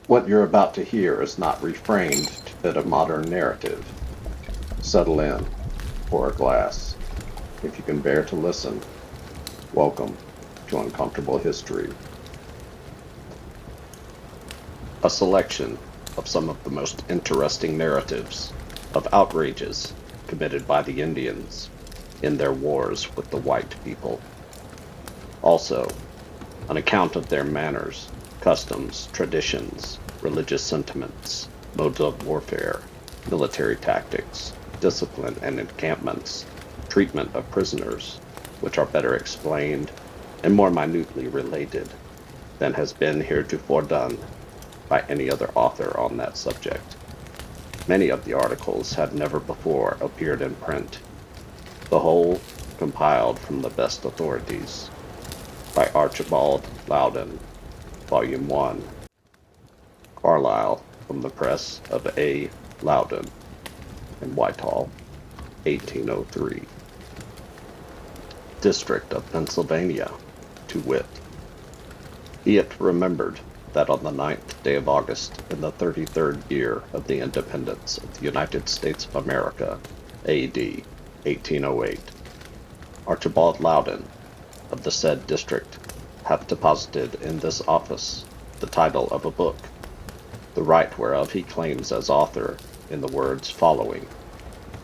What you're about to hear is not reframed to fit a modern narrative. Settle in, pour a glass. If you can bear to listen, welcome to Uncomfortable History. A selection of some of the most interesting narratives of outrages committed by the Indians in their wars with the white people. Also, an account of their manners, customs, traditions, religious sentiments, modes of warfare, military tactics, discipline and encampments, treatment of prisoners, which are better explained and more minutely related than has been heretofore done by any other author on that subject. Many of the articles have never before appeared in print, the whole compiled from the best authorities by Archibald, Loudon, Volume 1, Carlisle, from the press of A. Loudon, in Whitehall, 1803. District of Pennsylvania, to wit. Be it remembered that on the 9th day of August, in the 33rd year of the independence of the United States of America, A.D. 1808, Archibald Loudon, of the said district, hath deposited in this office the title of a book, the right whereof he claims as author in the words following,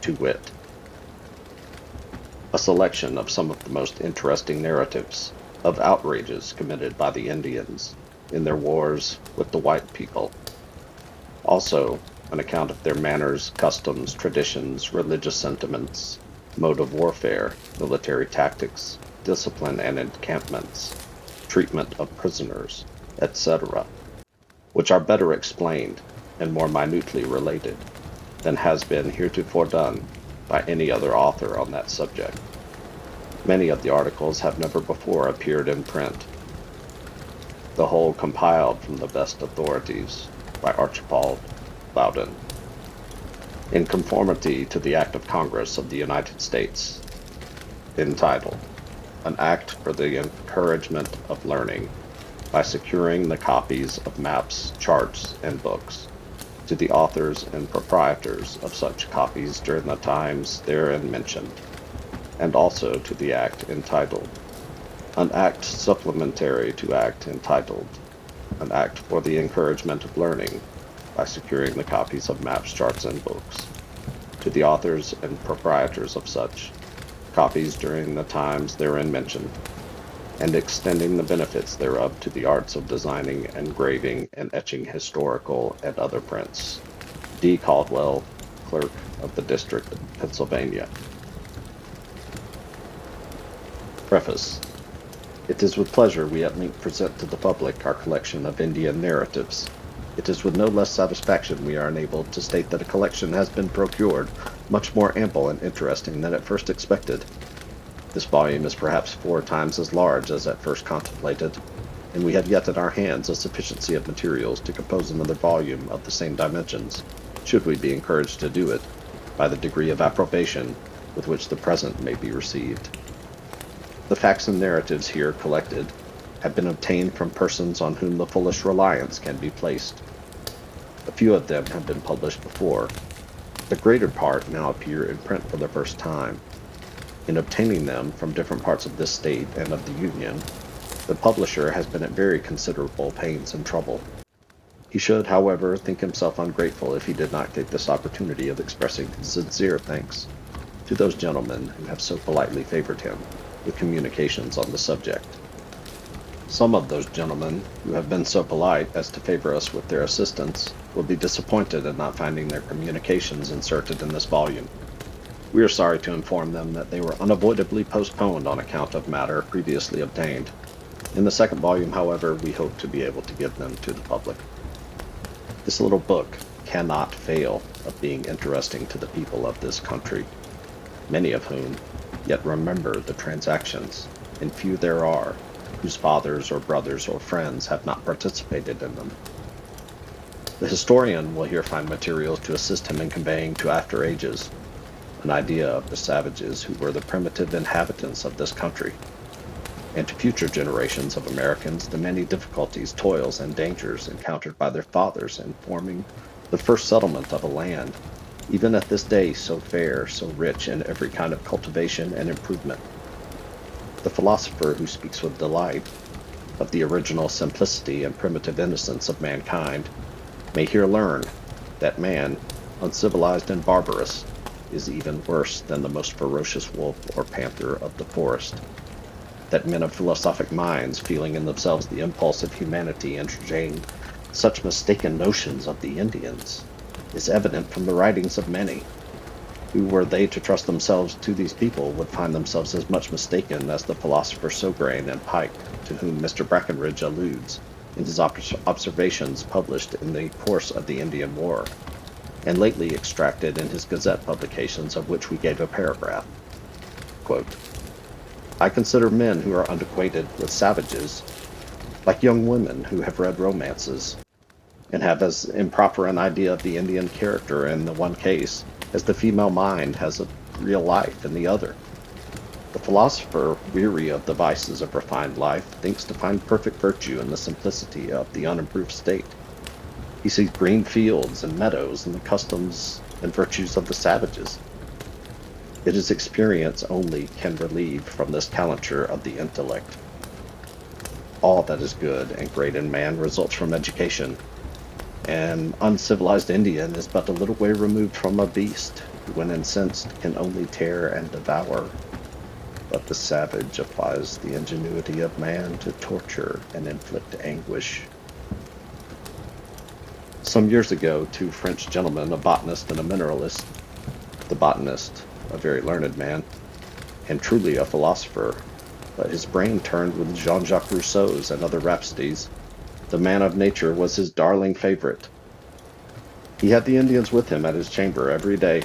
to wit. A selection of some of the most interesting narratives of outrages committed by the Indians in their wars with the white people. Also, an account of their manners, customs, traditions, religious sentiments, mode of warfare, military tactics, discipline and encampments, treatment of prisoners, etc., which are better explained and more minutely related than has been heretofore done by any other author on that subject. Many of the articles have never before appeared in print, the whole compiled from the best authorities by Archibald Loudon, in conformity to the Act of Congress of the United States, entitled, An Act for the Encouragement of Learning, by securing the copies of maps, charts, and books to the authors and proprietors of such copies during the times therein mentioned, and also to the Act entitled, An Act Supplementary to Act entitled, An Act for the Encouragement of Learning, by securing the copies of maps, charts, and books to the authors and proprietors of such copies during the times therein mentioned, and extending the benefits thereof to the arts of designing, engraving, and etching historical and other prints. D. Caldwell, Clerk of the District of Pennsylvania. Preface. It is with pleasure we at length present to the public our collection of Indian narratives. It is with no less satisfaction we are enabled to state that a collection has been procured, much more ample and interesting than at first expected. This volume is perhaps 4 times as large as at first contemplated, and we have yet in our hands a sufficiency of materials to compose another volume of the same dimensions, should we be encouraged to do it, by the degree of approbation with which the present may be received. The facts and narratives here collected have been obtained from persons on whom the fullest reliance can be placed. A few of them have been published before. The greater part now appear in print for the first time. In obtaining them from different parts of this state and of the Union, the publisher has been at very considerable pains and trouble. He should, however, think himself ungrateful if he did not take this opportunity of expressing his sincere thanks to those gentlemen who have so politely favored him with communications on the subject. Some of those gentlemen who have been so polite as to favor us with their assistance will be disappointed at not finding their communications inserted in this volume. We are sorry to inform them that they were unavoidably postponed on account of matter previously obtained. In the second volume, however, we hope to be able to give them to the public. This little book cannot fail of being interesting to the people of this country, many of whom yet remember the transactions, and few there are whose fathers or brothers or friends have not participated in them. The historian will here find materials to assist him in conveying to after ages an idea of the savages who were the primitive inhabitants of this country. and to future generations of Americans the many difficulties, toils, and dangers encountered by their fathers in forming the first settlement of a land, even at this day so fair, so rich in every kind of cultivation and improvement. The philosopher who speaks with delight of the original simplicity and primitive innocence of mankind may here learn that man, uncivilized and barbarous, is even worse than the most ferocious wolf or panther of the forest. That men of philosophic minds, feeling in themselves the impulse of humanity, entertain such mistaken notions of the Indians, is evident from the writings of many, who, were they to trust themselves to these people, would find themselves as much mistaken as the philosophers Sograin and Pike, to whom Mr. Brackenridge alludes in his observations published in the course of the Indian War, and lately extracted in his Gazette publications, of which we gave a paragraph. Quote, I consider men who are unacquainted with savages like young women who have read romances, and have as improper an idea of the Indian character in the one case as the female mind has of real life in the other. The philosopher, weary of the vices of refined life, thinks to find perfect virtue in the simplicity of the unimproved state. He sees green fields and meadows in the customs and virtues of the savages. It is experience only can relieve from this calenture of the intellect. All that is good and great in man results from education. An uncivilized Indian is but a little way removed from a beast, who when incensed can only tear and devour. But the savage applies the ingenuity of man to torture and inflict anguish. Some years ago, two French gentlemen, a botanist and a mineralist, the botanist, a very learned man, and truly a philosopher, but his brain turned with Jean-Jacques Rousseau's and other rhapsodies. The man of nature was his darling favorite. He had the Indians with him at his chamber every day,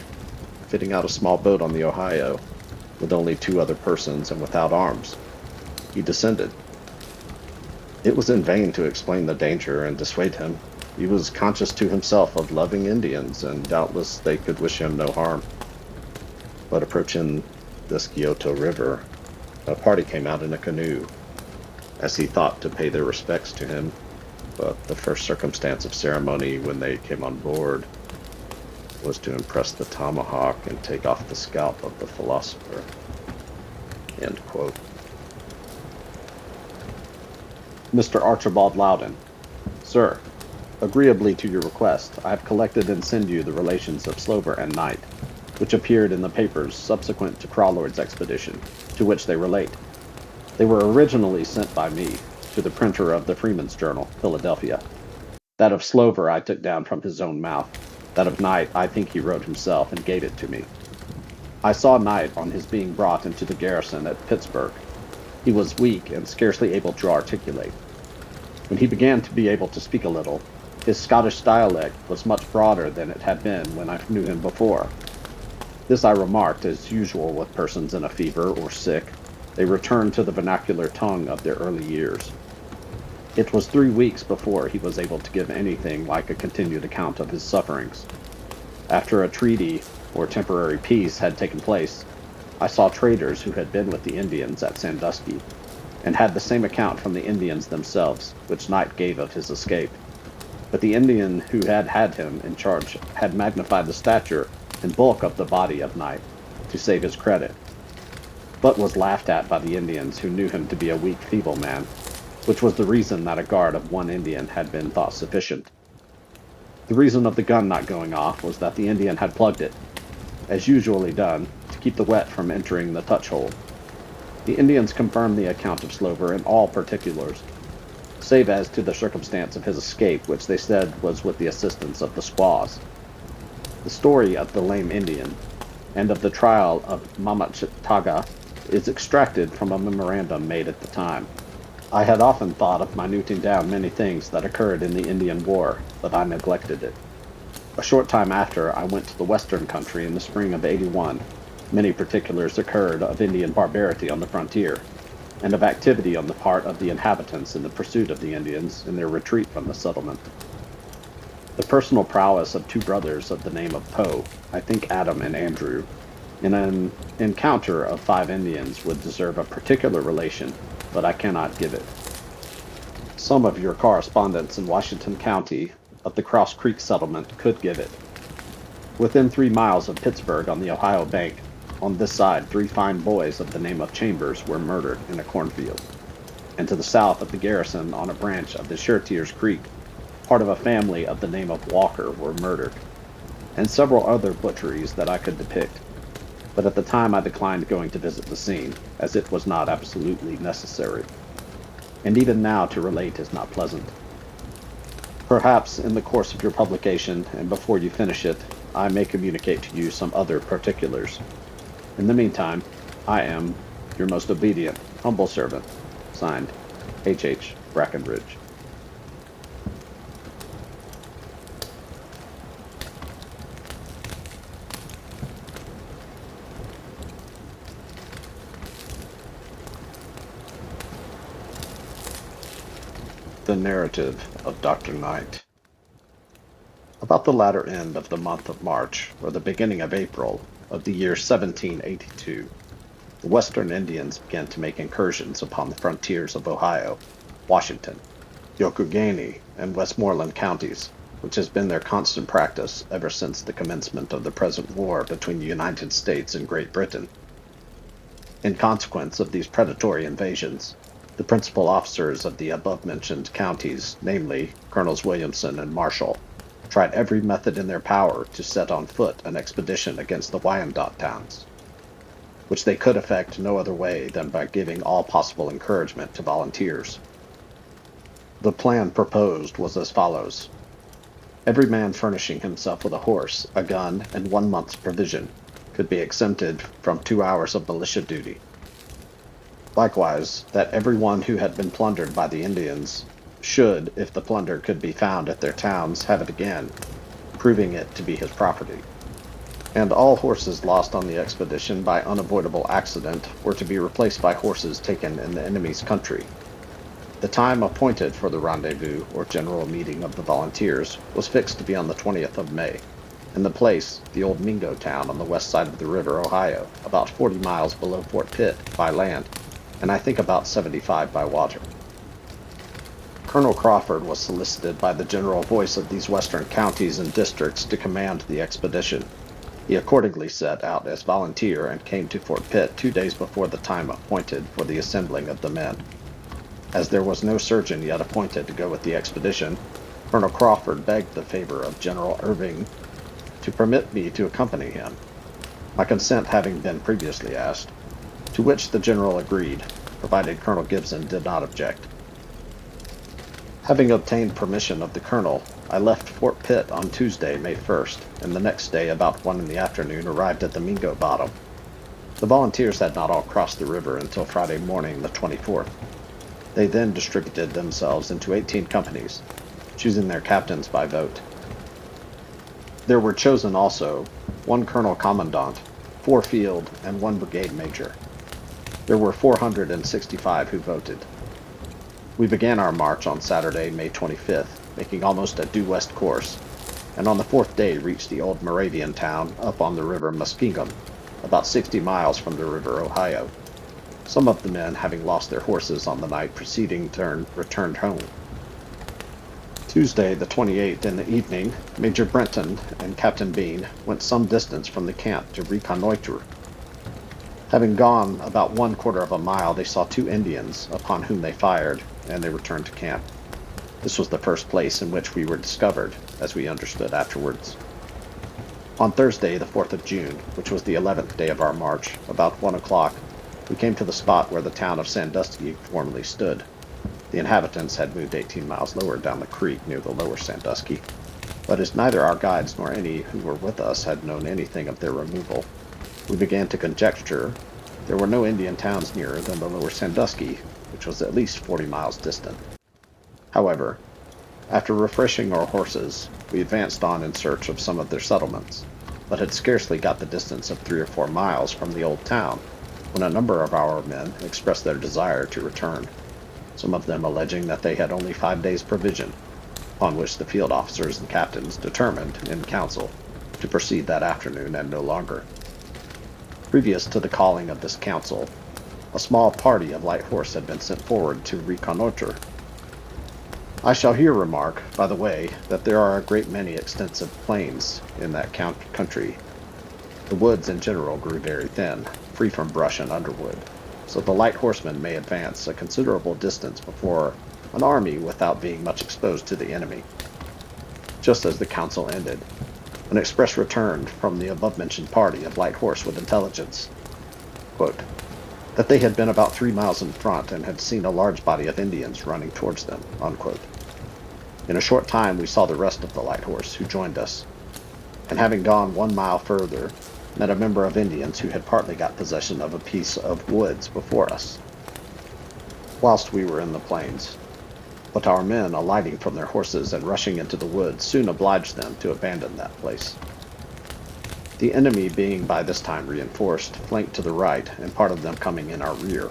fitting out a small boat on the Ohio, with only two other persons and without arms. He descended. It was in vain to explain the danger and dissuade him. He was conscious to himself of loving Indians, and doubtless they could wish him no harm. But approaching the Scioto River, a party came out in a canoe, as he thought to pay their respects to him, but the first circumstance of ceremony when they came on board was to impress the tomahawk and take off the scalp of the philosopher. End quote. Mr. Archibald Loudon. Sir, agreeably to your request, I have collected and send you the relations of Slover and Knight, which appeared in the papers subsequent to Crawford's expedition, to which they relate. They were originally sent by me to the printer of the Freeman's Journal, Philadelphia. That of Slover I took down from his own mouth. That of Knight I think he wrote himself and gave it to me. I saw Knight on his being brought into the garrison at Pittsburgh. He was weak and scarcely able to articulate. When he began to be able to speak a little, his Scottish dialect was much broader than it had been when I knew him before. This I remarked, as usual with persons in a fever or sick. They return to the vernacular tongue of their early years. It was 3 weeks before he was able to give anything like a continued account of his sufferings. After a treaty or temporary peace had taken place, I saw traders who had been with the Indians at Sandusky, and had the same account from the Indians themselves, which Knight gave of his escape. But the Indian who had had him in charge had magnified the stature and bulk of the body of Knight to save his credit, but was laughed at by the Indians who knew him to be a weak, feeble man, which was the reason that a guard of one Indian had been thought sufficient. The reason of the gun not going off was that the Indian had plugged it, as usually done, to keep the wet from entering the touch-hole. The Indians confirmed the account of Slover in all particulars, save as to the circumstance of his escape, which they said was with the assistance of the squaws. The story of the lame Indian, and of the trial of Mamachitaga, is extracted from a memorandum made at the time. I had often thought of minuting down many things that occurred in the Indian War, but I neglected it. A short time after, I went to the western country in the spring of '81. Many particulars occurred of Indian barbarity on the frontier, and of activity on the part of the inhabitants in the pursuit of the Indians in their retreat from the settlement. The personal prowess of two brothers of the name of Poe, I think Adam and Andrew, in an encounter of 5 Indians would deserve a particular relation, but I cannot give it. Some of your correspondents in Washington County of the Cross Creek settlement could give it. Within 3 miles of Pittsburgh on the Ohio bank, on this side, 3 fine boys of the name of Chambers were murdered in a cornfield. And to the south of the garrison, on a branch of the Sureteers Creek, part of a family of the name of Walker were murdered, and several other butcheries that I could depict. But at the time I declined going to visit the scene, as it was not absolutely necessary. And even now to relate is not pleasant. Perhaps in the course of your publication, and before you finish it, I may communicate to you some other particulars. In the meantime, I am your most obedient, humble servant, signed, H.H. Brackenridge. The narrative of Dr. Knight. About the latter end of the month of March, or the beginning of April, of the year 1782, the Western Indians began to make incursions upon the frontiers of Ohio, Washington, Youghiogheny, and Westmoreland counties, which has been their constant practice ever since the commencement of the present war between the United States and Great Britain. In consequence of these predatory invasions, the principal officers of the above-mentioned counties, namely Colonels Williamson and Marshall, tried every method in their power to set on foot an expedition against the Wyandot towns, which they could effect no other way than by giving all possible encouragement to volunteers. The plan proposed was as follows: every man furnishing himself with a horse, a gun, and 1 month's provision could be exempted from 2 hours of militia duty. Likewise, that every one who had been plundered by the Indians should, if the plunder could be found at their towns, have it again, proving it to be his property. And all horses lost on the expedition by unavoidable accident were to be replaced by horses taken in the enemy's country. The time appointed for the rendezvous, or general meeting of the volunteers, was fixed to be on the 20th of May, and the place, the old Mingo town on the west side of the river Ohio, about 40 miles below Fort Pitt by land, and I think about 75 by water. Colonel Crawford was solicited by the general voice of these western counties and districts to command the expedition. He accordingly set out as volunteer and came to Fort Pitt 2 days before the time appointed for the assembling of the men. As there was no surgeon yet appointed to go with the expedition, Colonel Crawford begged the favor of General Irving to permit me to accompany him, my consent having been previously asked, to which the general agreed, provided Colonel Gibson did not object. Having obtained permission of the colonel, I left Fort Pitt on Tuesday, May 1st, and the next day about 1 in the afternoon arrived at the Mingo Bottom. The volunteers had not all crossed the river until Friday morning, the 24th. They then distributed themselves into 18 companies, choosing their captains by vote. There were chosen also 1 colonel commandant, 4 field, and 1 brigade major. There were 465 who voted. We began our march on Saturday, May 25th, making almost a due west course, and on the 4th day reached the old Moravian town up on the river Muskingum, about 60 miles from the river Ohio. Some of the men, having lost their horses on the night preceding returned home. Tuesday, the 28th, in the evening, Major Brenton and Captain Bean went some distance from the camp to reconnoitre. Having gone about 1/4 of a mile, they saw 2 Indians, upon whom they fired, and they returned to camp. This was the first place in which we were discovered, as we understood afterwards. On Thursday, the 4th of June, which was the 11th day of our march, about 1 o'clock, we came to the spot where the town of Sandusky formerly stood. The inhabitants had moved 18 miles lower down the creek near the lower Sandusky, but as neither our guides nor any who were with us had known anything of their removal, we began to conjecture there were no Indian towns nearer than the lower Sandusky, which was at least 40 miles distant. However, after refreshing our horses, we advanced on in search of some of their settlements, but had scarcely got the distance of 3 or 4 miles from the old town, when a number of our men expressed their desire to return, some of them alleging that they had only 5 days' provision, upon which the field officers and captains determined, in council, to proceed that afternoon and no longer. Previous to the calling of this council, A small party of light horse had been sent forward to reconnoiter. I shall here remark, by the way, that there are a great many extensive plains in that country. The woods in general grew very thin, free from brush and underwood, so the light horsemen may advance a considerable distance before an army without being much exposed to the enemy. Just as the council ended, an express returned from the above-mentioned party of light horse with intelligence, quote, that they had been about 3 miles in front and had seen a large body of Indians running towards them, unquote. In a short time we saw the rest of the light horse, who joined us, and having gone 1 mile further, met a member of Indians who had partly got possession of a piece of woods before us, whilst we were in the plains. But our men, alighting from their horses and rushing into the woods, soon obliged them to abandon that place. The enemy, being by this time reinforced, flanked to the right, and part of them coming in our rear,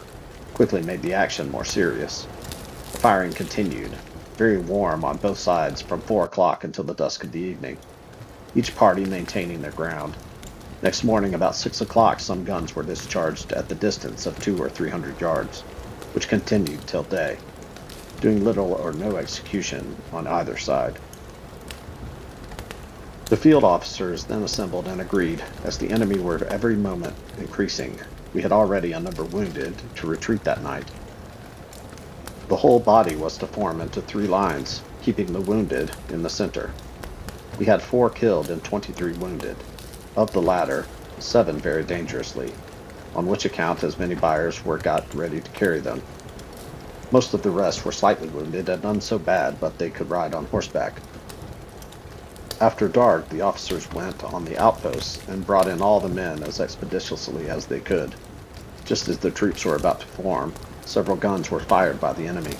quickly made the action more serious. The firing continued, very warm on both sides from 4 o'clock until the dusk of the evening, each party maintaining their ground. Next morning, about 6 o'clock, some guns were discharged at the distance of 200 or 300 yards, which continued till day, doing little or no execution on either side. The field officers then assembled and agreed, as the enemy were every moment increasing, we had already a number wounded, to retreat that night. The whole body was to form into 3 lines, keeping the wounded in the center. We had 4 killed and 23 wounded. Of the latter, 7 very dangerously, on which account as many buyers were got ready to carry them. Most of the rest were slightly wounded and none so bad but they could ride on horseback. After dark, the officers went on the outposts and brought in all the men as expeditiously as they could. Just as the troops were about to form, several guns were fired by the enemy,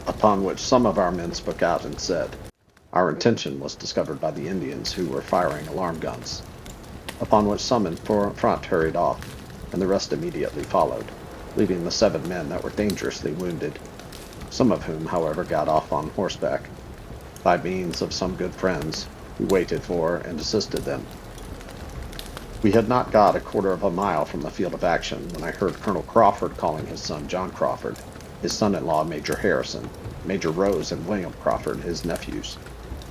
upon which some of our men spoke out and said, our intention was discovered by the Indians who were firing alarm guns, upon which some in front hurried off, and the rest immediately followed, leaving the 7 men that were dangerously wounded, some of whom, however, got off on horseback, by means of some good friends who waited for and assisted them. We had not got a quarter of a mile from the field of action when I heard Colonel Crawford calling his son John Crawford, his son-in-law Major Harrison, Major Rose and William Crawford, his nephews,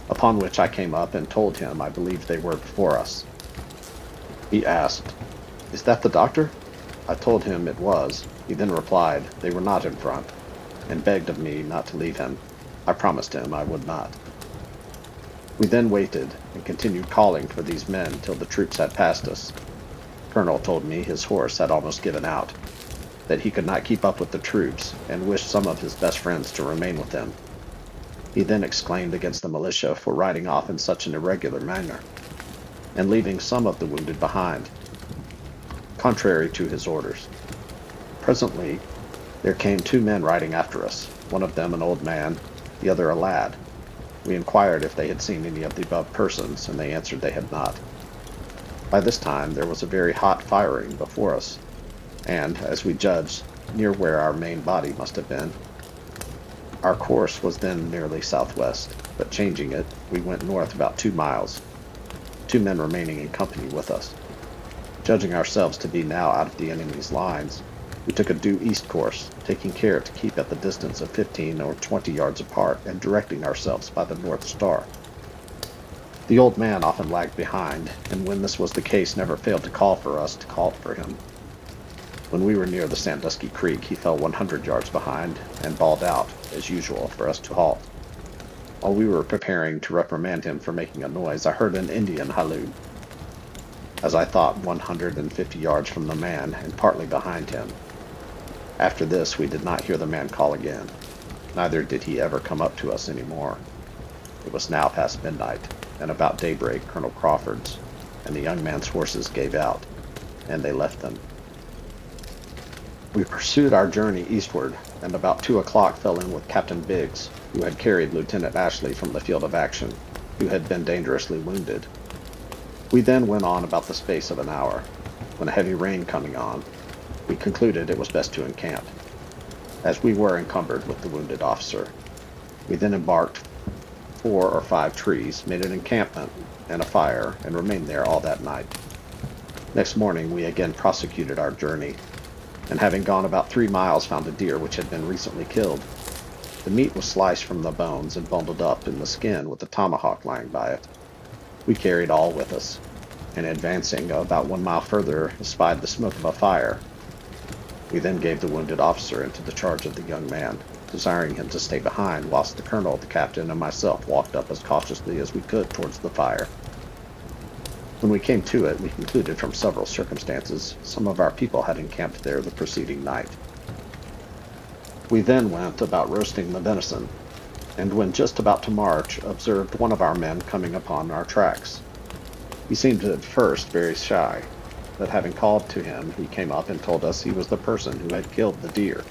upon which I came up and told him I believed they were before us. He asked, "Is that the doctor?" I told him it was. He then replied they were not in front, and begged of me not to leave him. I promised him I would not. We then waited and continued calling for these men till the troops had passed us. Colonel told me his horse had almost given out, that he could not keep up with the troops, and wished some of his best friends to remain with him. He then exclaimed against the militia for riding off in such an irregular manner, and leaving some of the wounded behind, contrary to his orders. Presently, there came 2 men riding after us, one of them an old man, the other a lad. We inquired if they had seen any of the above persons, and they answered they had not. By this time there was a very hot firing before us, and, as we judged, near where our main body must have been. Our course was then nearly southwest, but changing it, we went north about 2 miles, 2 men remaining in company with us. Judging ourselves to be now out of the enemy's lines, we took a due east course, taking care to keep at the distance of 15 or 20 yards apart and directing ourselves by the North Star. The old man often lagged behind, and when this was the case never failed to call for us to call for him. When we were near the Sandusky Creek, he fell 100 yards behind and bawled out, as usual, for us to halt. While we were preparing to reprimand him for making a noise, I heard an Indian halloo, as I thought 150 yards from the man and partly behind him. After this, we did not hear the man call again. Neither did he ever come up to us any more. It was now past midnight, and about daybreak Colonel Crawford's and the young man's horses gave out, and they left them. We pursued our journey eastward, and about 2 o'clock fell in with Captain Biggs, who had carried Lieutenant Ashley from the field of action, who had been dangerously wounded. We then went on about the space of an hour, when a heavy rain coming on, we concluded it was best to encamp, as we were encumbered with the wounded officer. We then embarked 4 or 5 trees, made an encampment and a fire, and remained there all that night. Next morning we again prosecuted our journey, and having gone about 3 miles found a deer which had been recently killed. The meat was sliced from the bones and bundled up in the skin with a tomahawk lying by it. We carried all with us, and advancing about 1 mile further, espied the smoke of a fire. We then gave the wounded officer into the charge of the young man, desiring him to stay behind, whilst the colonel, the captain, and myself walked up as cautiously as we could towards the fire. When we came to it, we concluded from several circumstances some of our people had encamped there the preceding night. We then went about roasting the venison, and when just about to march, observed one of our men coming upon our tracks. He seemed at first very shy, but having called to him, he came up and told us he was the person who had killed the deer,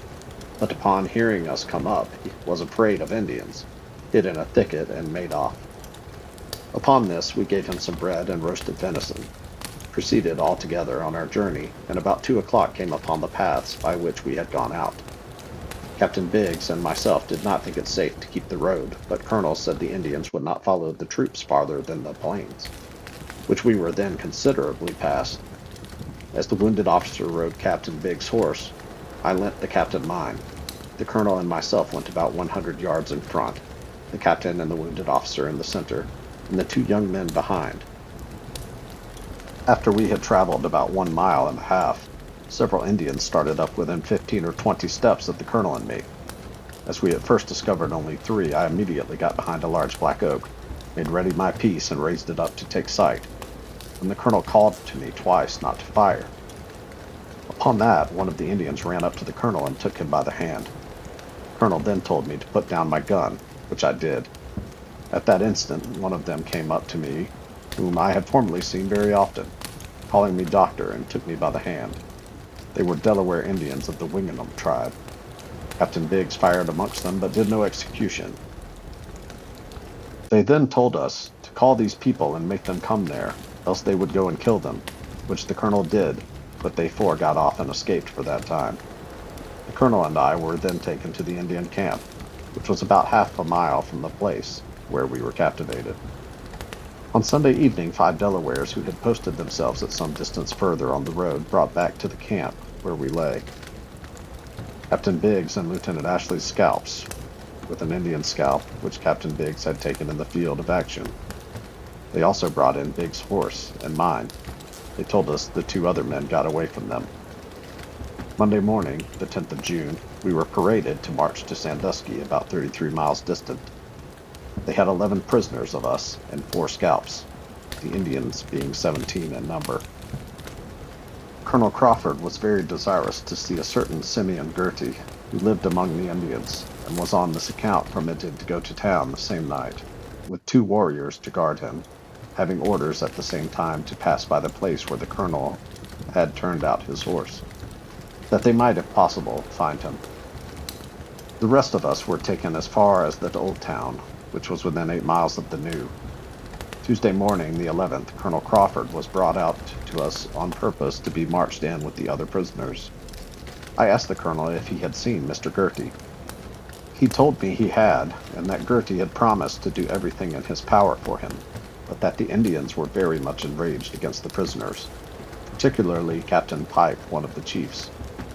but upon hearing us come up, he was afraid of Indians, hid in a thicket, and made off. Upon this, we gave him some bread and roasted venison, proceeded all together on our journey, and about 2 o'clock came upon the paths by which we had gone out. Captain Biggs and myself did not think it safe to keep the road, but Colonel said the Indians would not follow the troops farther than the plains, which we were then considerably past. As the wounded officer rode Captain Biggs' horse, I lent the captain mine. The colonel and myself went about 100 yards in front, the captain and the wounded officer in the center, and the 2 young men behind. After we had traveled about 1.5 miles, several Indians started up within 15 or 20 steps of the colonel and me. As we at first discovered only 3, I immediately got behind a large black oak, made ready my piece, and raised it up to take sight, when the colonel called to me twice not to fire. Upon that, one of the Indians ran up to the colonel and took him by the hand. The colonel then told me to put down my gun, which I did. At that instant, one of them came up to me, whom I had formerly seen very often, calling me doctor, and took me by the hand. They were Delaware Indians of the Wingenum tribe. Captain Biggs fired amongst them, but did no execution. They then told us to call these people and make them come there, else they would go and kill them, which the colonel did, but they 4 got off and escaped for that time. The colonel and I were then taken to the Indian camp, which was about half a mile from the place where we were captivated. On Sunday evening, 5 Delawares who had posted themselves at some distance further on the road brought back to the camp where we lay Captain Biggs and Lieutenant Ashley's scalps, with an Indian scalp which Captain Biggs had taken in the field of action. They also brought in Biggs' horse and mine. They told us the 2 other men got away from them. Monday morning, the 10th of June, we were paraded to march to Sandusky, about 33 miles distant. They had 11 prisoners of us and 4 scalps, the Indians being 17 in number. Colonel Crawford was very desirous to see a certain Simeon Girty, who lived among the Indians, and was on this account permitted to go to town the same night, with 2 warriors to guard him, having orders at the same time to pass by the place where the colonel had turned out his horse, that they might, if possible, find him. The rest of us were taken as far as the old town, which was within 8 miles of the new. Tuesday morning, the 11th, Colonel Crawford was brought out to us on purpose to be marched in with the other prisoners. I asked the colonel if he had seen Mr. Girty. He told me he had, and that Girty had promised to do everything in his power for him, but that the Indians were very much enraged against the prisoners, particularly Captain Pipe, one of the chiefs.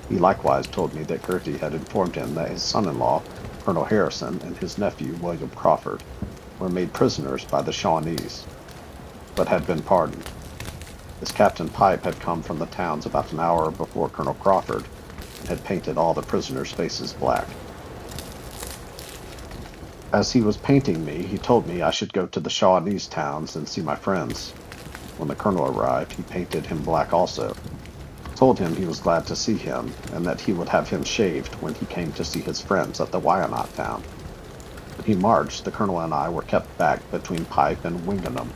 He likewise told me that Girty had informed him that his son-in-law, Colonel Harrison, and his nephew, William Crawford, were made prisoners by the Shawnees, but had been pardoned. This Captain Pipe had come from the towns about an hour before Colonel Crawford, and had painted all the prisoners' faces black. As he was painting me, he told me I should go to the Shawnees towns and see my friends. When the colonel arrived, he painted him black also, told him he was glad to see him, and that he would have him shaved when he came to see his friends at the Wyandotte town. When he marched, the colonel and I were kept back between Pipe and Wingenum,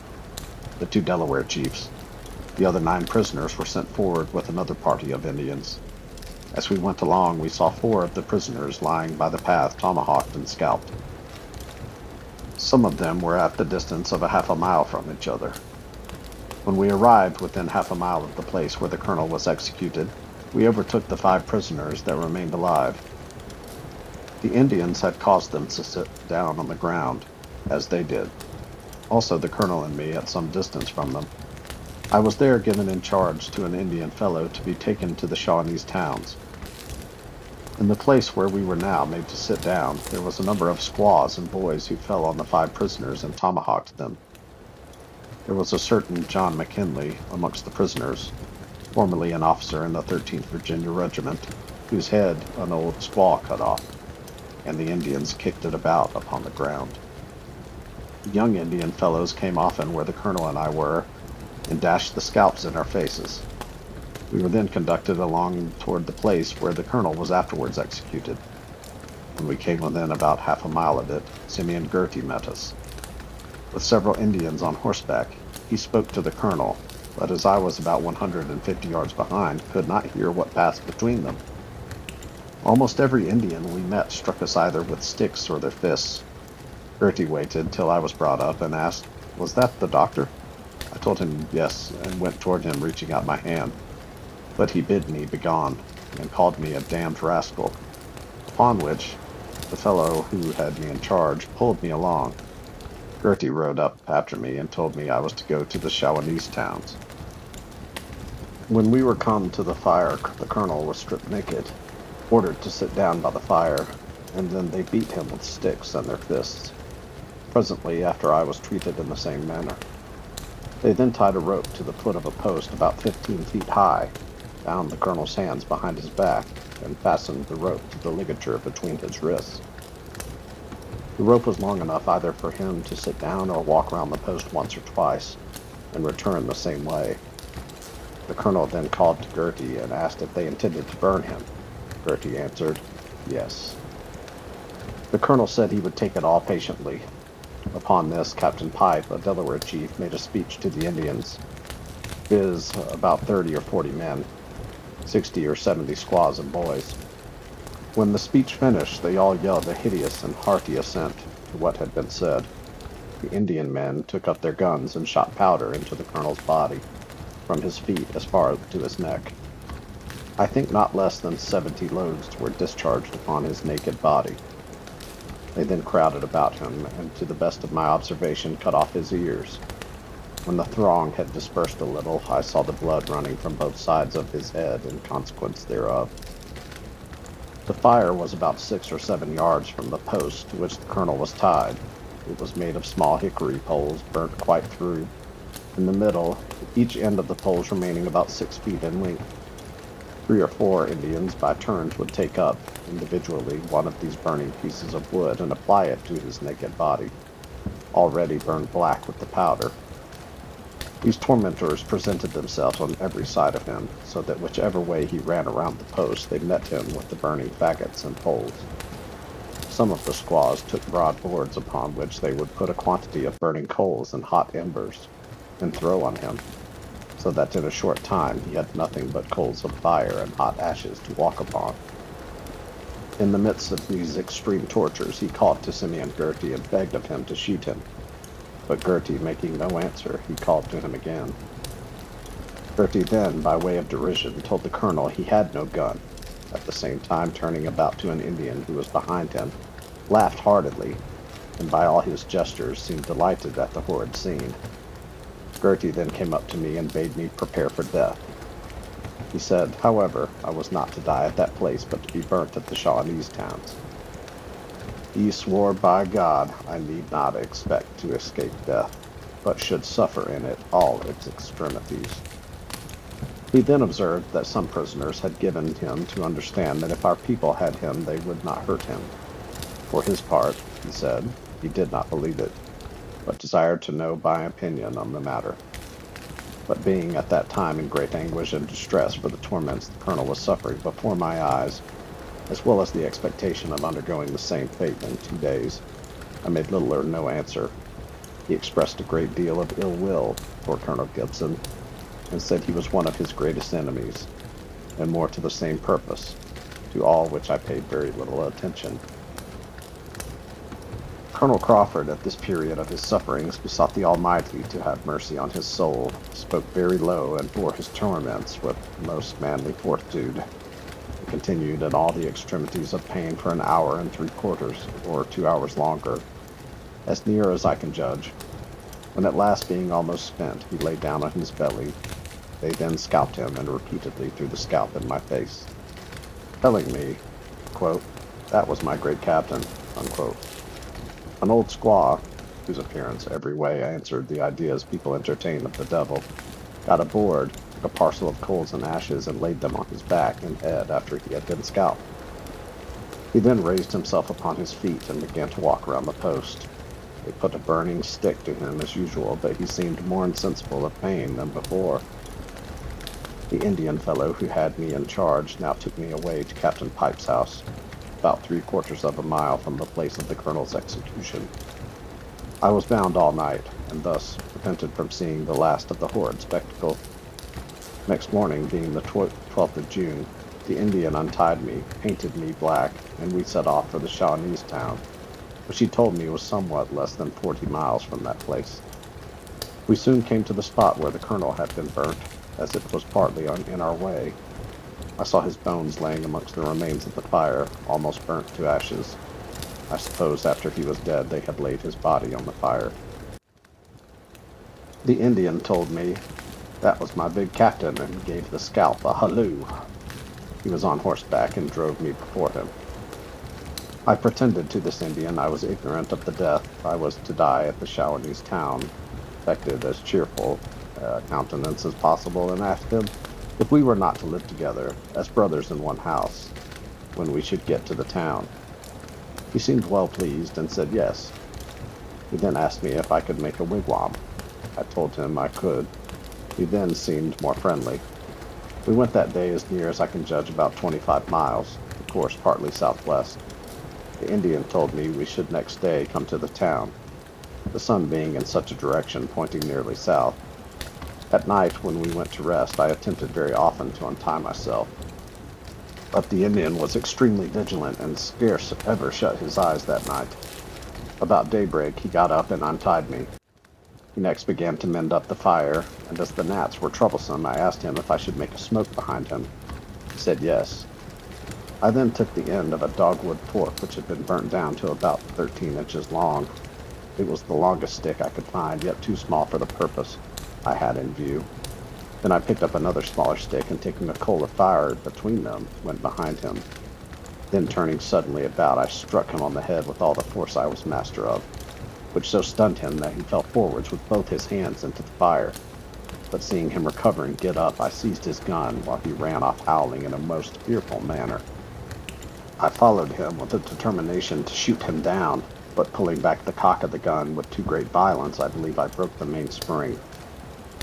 the 2 Delaware chiefs. The other 9 prisoners were sent forward with another party of Indians. As we went along, we saw 4 of the prisoners lying by the path, tomahawked and scalped. Some of them were at the distance of a half a mile from each other. When we arrived within half a mile of the place where the colonel was executed, we overtook the 5 prisoners that remained alive. The Indians had caused them to sit down on the ground, as they did. Also the colonel and me at some distance from them. I was there given in charge to an Indian fellow to be taken to the Shawnese towns, In the place where we were now made to sit down, there was a number of squaws and boys who fell on the 5 prisoners and tomahawked them. There was a certain John McKinley amongst the prisoners, formerly an officer in the 13th Virginia Regiment, whose head an old squaw cut off, and the Indians kicked it about upon the ground. The young Indian fellows came often where the colonel and I were, and dashed the scalps in our faces. We were then conducted along toward the place where the colonel was afterwards executed. When we came within about half a mile of it, Simeon Girty met us. With several Indians on horseback, he spoke to the colonel, but as I was about 150 yards behind, could not hear what passed between them. Almost every Indian we met struck us either with sticks or their fists. Girty waited till I was brought up and asked, "Was that the doctor?" I told him yes, and went toward him reaching out my hand. But he bid me begone, and called me a damned rascal, upon which the fellow who had me in charge pulled me along. Girty rode up after me and told me I was to go to the Shawanese towns. When we were come to the fire, the colonel was stripped naked, ordered to sit down by the fire, and then they beat him with sticks and their fists. Presently after I was treated in the same manner. They then tied a rope to the foot of a post about 15 feet high, bound the colonel's hands behind his back, and fastened the rope to the ligature between his wrists. The rope was long enough either for him to sit down or walk round the post once or twice, and return the same way. The colonel then called to Girty and asked if they intended to burn him. Girty answered, yes. The colonel said he would take it all patiently. Upon this, Captain Pipe, a Delaware chief, made a speech to the Indians, viz. About 30 or 40 men, 60 or 70 squaws and boys. When the speech finished, they all yelled a hideous and hearty assent to what had been said. The Indian men took up their guns and shot powder into the colonel's body, from his feet as far to his neck. I think not less than 70 loads were discharged upon his naked body. They then crowded about him, and to the best of my observation cut off his ears. When the throng had dispersed a little, I saw the blood running from both sides of his head in consequence thereof. The fire was about 6 or 7 yards from the post to which the colonel was tied. It was made of small hickory poles burnt quite through. In the middle, each end of the poles remaining about 6 feet in length. 3 or 4 Indians by turns would take up, individually, one of these burning pieces of wood and apply it to his naked body, already burned black with the powder. These tormentors presented themselves on every side of him, so that whichever way he ran around the post, they met him with the burning faggots and poles. Some of the squaws took broad boards upon which they would put a quantity of burning coals and hot embers, and throw on him, so that in a short time he had nothing but coals of fire and hot ashes to walk upon. In the midst of these extreme tortures, he called to Simeon Girty and begged of him to shoot him. But Girty, making no answer, he called to him again. Girty then, by way of derision, told the colonel he had no gun, at the same time turning about to an Indian who was behind him, laughed heartily, and by all his gestures seemed delighted at the horrid scene. Girty then came up to me and bade me prepare for death. He said, however, I was not to die at that place, but to be burnt at the Shawanese towns. He swore by God I need not expect to escape death, but should suffer in it all its extremities. He then observed that some prisoners had given him to understand that if our people had him, they would not hurt him. For his part, he said, he did not believe it, but desired to know my opinion on the matter. But being at that time in great anguish and distress for the torments the colonel was suffering before my eyes, as well as the expectation of undergoing the same fate in 2 days, I made little or no answer. He expressed a great deal of ill will for Colonel Gibson, and said he was one of his greatest enemies, and more to the same purpose, to all which I paid very little attention. Colonel Crawford, at this period of his sufferings, besought the Almighty to have mercy on his soul, spoke very low, and bore his torments with most manly fortitude. He continued in all the extremities of pain for an hour and 3/4, or 2 hours longer, as near as I can judge. When at last, being almost spent, he lay down on his belly, they then scalped him and repeatedly threw the scalp in my face, telling me quote, "That was my great captain," unquote. An old squaw, whose appearance every way answered the ideas people entertain of the devil, got aboard, took a parcel of coals and ashes, and laid them on his back and head after he had been scalped. He then raised himself upon his feet and began to walk around the post. They put a burning stick to him as usual, but he seemed more insensible of pain than before. The Indian fellow who had me in charge now took me away to Captain Pipe's house, about 3/4 of a mile from the place of the colonel's execution. I was bound all night, and thus prevented from seeing the last of the horrid spectacle. Next morning, being the 12th of June, the Indian untied me, painted me black, and we set off for the Shawnese town, which he told me was somewhat less than 40 miles from that place. We soon came to the spot where the colonel had been burnt, as it was partly in our way. I saw his bones laying amongst the remains of the fire, almost burnt to ashes. I suppose after he was dead they had laid his body on the fire. The Indian told me that was my big captain and gave the scalp a halloo. He was on horseback and drove me before him. I pretended to this Indian I was ignorant of the death I was to die at the Shawnese town, affected as cheerful countenance as possible, and asked him if we were not to live together as brothers in one house when we should get to the town. He seemed well pleased and said yes. He then asked me if I could make a wigwam. I told him I could. He then seemed more friendly. We went that day as near as I can judge about 25 miles, the course partly southwest. The Indian told me we should next day come to the town, the sun being in such a direction pointing nearly south. At night, when we went to rest, I attempted very often to untie myself, but the Indian was extremely vigilant and scarce ever shut his eyes that night. About daybreak, he got up and untied me. He next began to mend up the fire, and as the gnats were troublesome, I asked him if I should make a smoke behind him. He said yes. I then took the end of a dogwood fork which had been burnt down to about 13 inches long. It was the longest stick I could find, yet too small for the purpose I had in view. Then I picked up another smaller stick, and taking a coal of fire between them, went behind him. Then turning suddenly about, I struck him on the head with all the force I was master of, which so stunned him that he fell forwards with both his hands into the fire. But seeing him recover and get up, I seized his gun while he ran off howling in a most fearful manner. I followed him with a determination to shoot him down, but pulling back the cock of the gun with too great violence, I believe I broke the mainspring.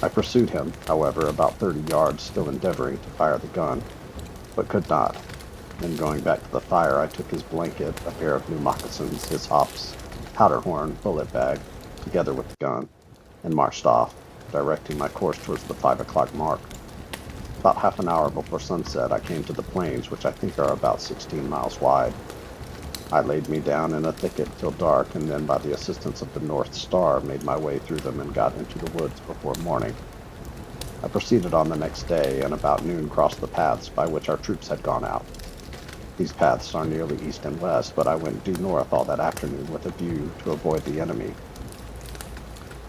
I pursued him, however, about 30 yards, still endeavoring to fire the gun, but could not. Then going back to the fire, I took his blanket, a pair of new moccasins, his hops, powder horn, bullet bag, together with the gun, and marched off, directing my course towards the 5 o'clock mark. About half an hour before sunset, I came to the plains, which I think are about 16 miles wide. I laid me down in a thicket till dark, and then by the assistance of the North Star made my way through them and got into the woods before morning. I proceeded on the next day, and about noon crossed the paths by which our troops had gone out. These paths are nearly east and west, but I went due north all that afternoon with a view to avoid the enemy.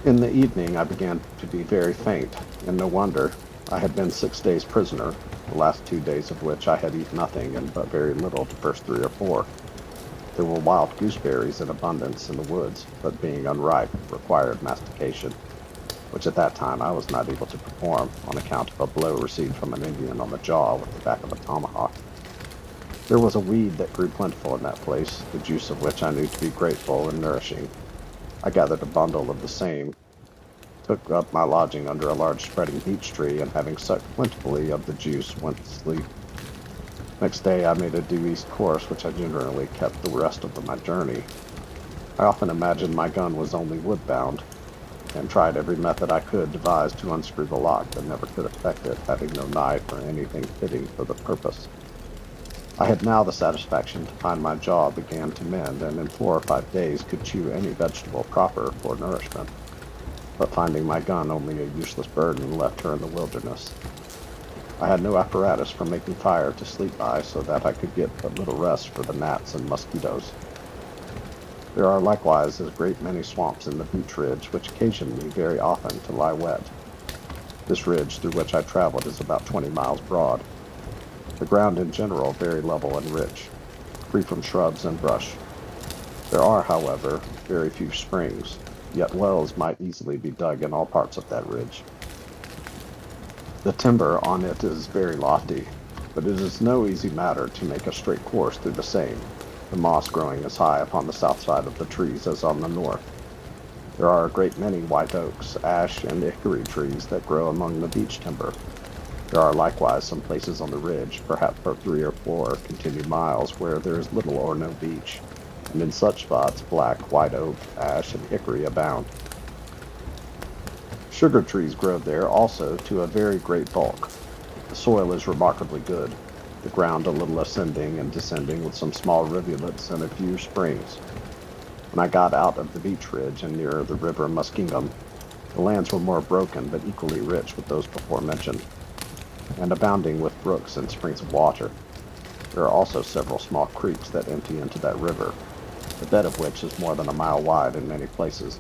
In the evening I began to be very faint, and no wonder. I had been 6 days prisoner, the last 2 days of which I had eaten nothing and but very little the first 3 or 4. There were wild gooseberries in abundance in the woods, but being unripe, required mastication, which at that time I was not able to perform on account of a blow received from an Indian on the jaw with the back of a tomahawk. There was a weed that grew plentiful in that place, the juice of which I knew to be grateful and nourishing. I gathered a bundle of the same, took up my lodging under a large spreading beech tree, and having sucked plentifully of the juice, went to sleep. Next day I made a due east course, which I generally kept the rest of my journey. I often imagined my gun was only wood-bound, and tried every method I could devise to unscrew the lock, but never could effect it, having no knife or anything fitting for the purpose. I had now the satisfaction to find my jaw began to mend, and in 4 or 5 days could chew any vegetable proper for nourishment, but finding my gun only a useless burden, left her in the wilderness. I had no apparatus for making fire to sleep by, so that I could get but little rest for the gnats and mosquitoes. There are likewise a great many swamps in the beech ridge, which occasion me very often to lie wet. This ridge through which I traveled is about 20 miles broad. The ground in general very level and rich. free from shrubs and brush. There are, however, very few springs, yet wells might easily be dug in all parts of that ridge. The timber on it is very lofty, but it is no easy matter to make a straight course through the same, the moss growing as high upon the south side of the trees as on the north. There are a great many white oaks, ash, and hickory trees that grow among the beech timber. There are likewise some places on the ridge, perhaps for 3 or 4 continued miles, where there is little or no beech, and in such spots black, white oak, ash, and hickory abound. Sugar trees grow there also to a very great bulk. The soil is remarkably good, the ground a little ascending and descending with some small rivulets and a few springs. When I got out of the beech ridge and near the river Muskingum, the lands were more broken but equally rich with those before mentioned, and abounding with brooks and springs of water. There are also several small creeks that empty into that river, the bed of which is more than a mile wide in many places.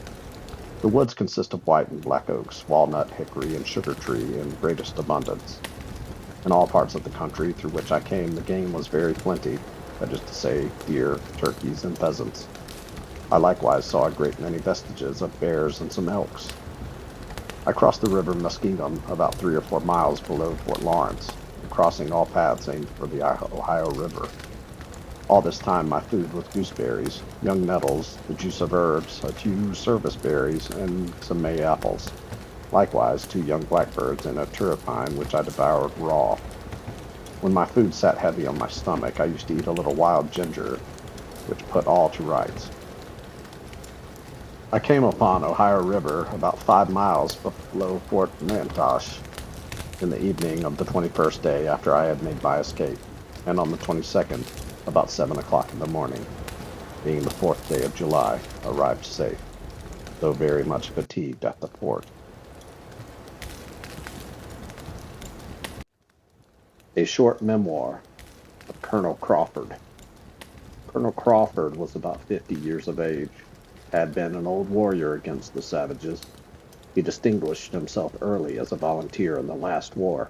The woods consist of white and black oaks, walnut, hickory, and sugar tree in greatest abundance. In all parts of the country through which I came, the game was very plenty, that is to say, deer, turkeys, and pheasants. I likewise saw a great many vestiges of bears and some elks. I crossed the river Muskingum about 3 or 4 miles below Fort Lawrence, and crossing all paths aimed for the Ohio River. All this time my food was gooseberries, young nettles, the juice of herbs, a few service berries, and some May apples. Likewise 2 young blackbirds and a turripine, which I devoured raw. When my food sat heavy on my stomach, I used to eat a little wild ginger, which put all to rights. I came upon Ohio River about 5 miles below Fort Nantosh in the evening of the 21st day after I had made my escape, and on the 22nd, about 7 o'clock in the morning, being the 4th day of July, arrived safe, though very much fatigued at the fort. A short memoir of Colonel Crawford. Colonel Crawford was about 50 years of age, had been an old warrior against the savages. He distinguished himself early as a volunteer in the last war,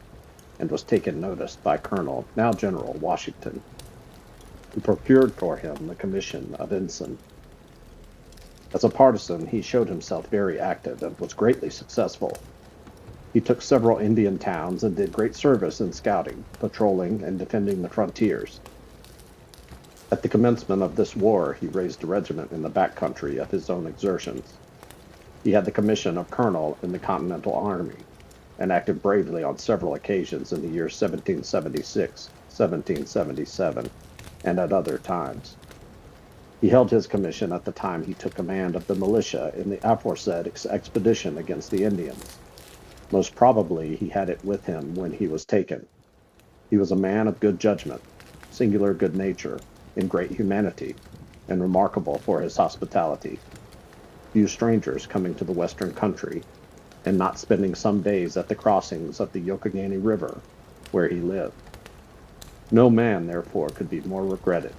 and was taken notice by Colonel, now General Washington, who procured for him the commission of ensign. As a partisan, he showed himself very active and was greatly successful. He took several Indian towns and did great service in scouting, patrolling, and defending the frontiers. At the commencement of this war, he raised a regiment in the back country of his own exertions. He had the commission of colonel in the Continental Army, and acted bravely on several occasions in the years 1776, 1777, and at other times. He held his commission at the time he took command of the militia in the aforesaid expedition against the Indians. Most probably he had it with him when he was taken. He was a man of good judgment, singular good nature, in great humanity, and remarkable for his hospitality. Few strangers coming to the western country, and not spending some days at the crossings of the Youghiogheny River, where he lived. No man, therefore, could be more regretted.